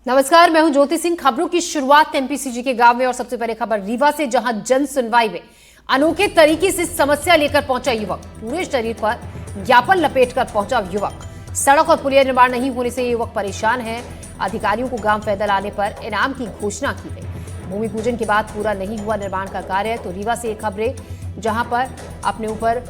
नमस्कार, मैं हूं ज्योति सिंह। खबरों की शुरुआत एमपीसीजी के गांव में और सबसे पहले खबर रीवा से, जहां जन सुनवाई में अनोखे तरीके से समस्या लेकर पहुंचा युवक। पूरे शरीर पर ज्ञापन लपेटकर पहुंचा युवक। सड़क और पुलिया निर्माण नहीं होने से युवक परेशान है। अधिकारियों को गांव पैदल आने पर इनाम की घोषणा की गई। भूमि पूजन के बाद पूरा नहीं हुआ निर्माण का कार्य। तो रीवा से एक खबरें, जहां पर अपने ऊपर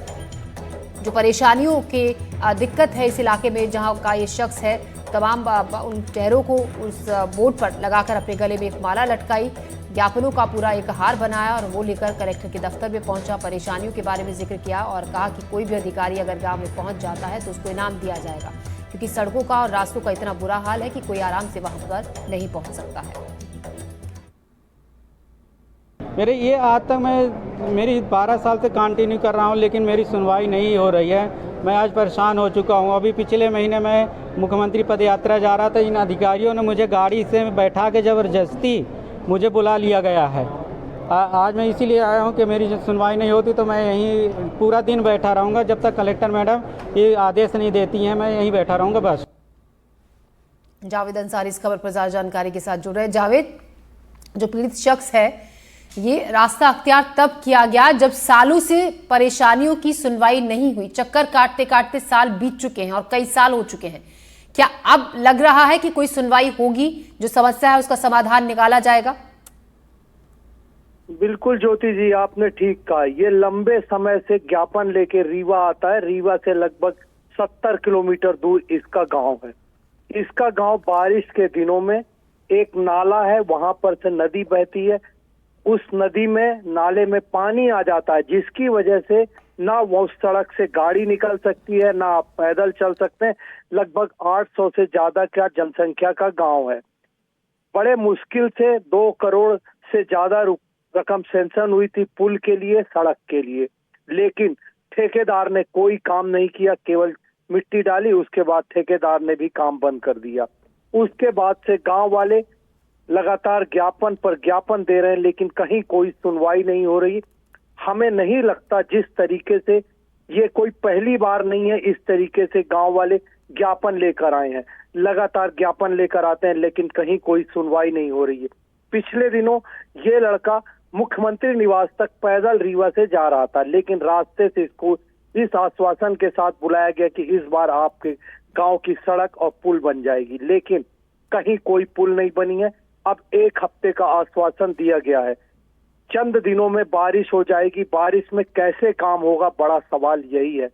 जो परेशानियों के दिक्कत है इस इलाके में, जहां का ये शख्स है, तमाम उन चेहरों को उस बोर्ड पर लगाकर अपने गले में एक माला लटकाई, ज्ञापनों का पूरा एक हार बनाया और वो लेकर कलेक्टर के दफ्तर में पहुंचा। परेशानियों के बारे में जिक्र किया और कहा कि कोई भी अधिकारी अगर गांव में पहुंच जाता है तो उसको इनाम दिया जाएगा, क्योंकि सड़कों का और रास्तों का इतना बुरा हाल है कि कोई आराम से वहां पर नहीं पहुंच सकता है। मेरे ये आज तक मेरी 12 साल से कंटिन्यू कर रहा हूँ, लेकिन मेरी सुनवाई नहीं हो रही है। मैं आज परेशान हो चुका हूँ। अभी पिछले महीने मैं मुख्यमंत्री पद यात्रा जा रहा था। इन अधिकारियों ने मुझे गाड़ी से बैठा के ज़बरदस्ती मुझे बुला लिया गया है। आज मैं इसीलिए आया हूँ कि मेरी सुनवाई नहीं होती तो मैं यहीं पूरा दिन बैठा रहूँगा जब तक कलेक्टर मैडम ये आदेश नहीं देती हैं। मैं यहीं बैठा रहूँगा बस। जावेद अंसारी इस खबर पर ज्यादा जानकारी के साथ जुड़ रहे हैं। जावेद, जो पीड़ित शख्स है, ये रास्ता अख्तियार तब किया गया जब सालों से परेशानियों की सुनवाई नहीं हुई। चक्कर काटते काटते साल बीत चुके हैं और कई साल हो चुके हैं। क्या अब लग रहा है कि कोई सुनवाई होगी, जो समस्या है उसका समाधान निकाला जाएगा? बिल्कुल ज्योति जी, आपने ठीक कहा। ये लंबे समय से ज्ञापन लेके रीवा आता है। रीवा से लगभग 70 किलोमीटर दूर इसका गांव है। इसका गांव बारिश के दिनों में एक नाला है, वहां पर से नदी बहती है। उस नदी में, नाले में पानी आ जाता है, जिसकी वजह से ना वो सड़क से गाड़ी निकल सकती है, ना आप पैदल चल सकते हैं। लगभग 800 से ज्यादा का जनसंख्या का गांव है। बड़े मुश्किल से 2 करोड़ से ज्यादा रकम सैंक्शन हुई थी पुल के लिए, सड़क के लिए, लेकिन ठेकेदार ने कोई काम नहीं किया, केवल मिट्टी डाली। उसके बाद ठेकेदार ने भी काम बंद कर दिया। उसके बाद से गांव वाले लगातार ज्ञापन पर ज्ञापन दे रहे हैं, लेकिन कहीं कोई सुनवाई नहीं हो रही। हमें नहीं लगता जिस तरीके से, ये कोई पहली बार नहीं है इस तरीके से गांव वाले ज्ञापन लेकर आए हैं। लगातार ज्ञापन लेकर आते हैं, लेकिन कहीं कोई सुनवाई नहीं हो रही है। पिछले दिनों ये लड़का मुख्यमंत्री निवास तक पैदल रीवा से जा रहा था, लेकिन रास्ते से इसको इस आश्वासन के साथ बुलाया गया कि इस बार आपके गांव की सड़क और पुल बन जाएगी, लेकिन कहीं कोई पुल नहीं बनी है। अब 1 हफ्ते का आश्वासन दिया गया है। चंद दिनों में बारिश हो जाएगी। बारिश में कैसे काम होगा, बड़ा सवाल यही है।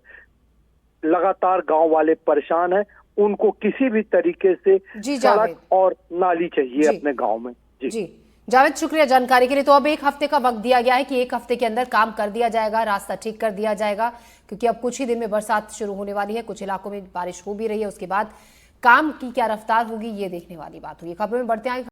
लगातार गांव वाले परेशान हैं। उनको किसी भी तरीके से सड़क और नाली चाहिए अपने गांव में। जी जावेद, शुक्रिया जानकारी के लिए। तो अब 1 हफ्ते का वक्त दिया गया है कि 1 हफ्ते के अंदर काम कर दिया जाएगा, रास्ता ठीक कर दिया जाएगा, क्योंकि अब कुछ ही दिन में बरसात शुरू होने वाली है। कुछ इलाकों में बारिश हो भी रही है। उसके बाद काम की क्या रफ्तार होगी, ये देखने वाली बात होगी। खबरों में बढ़ते हैं।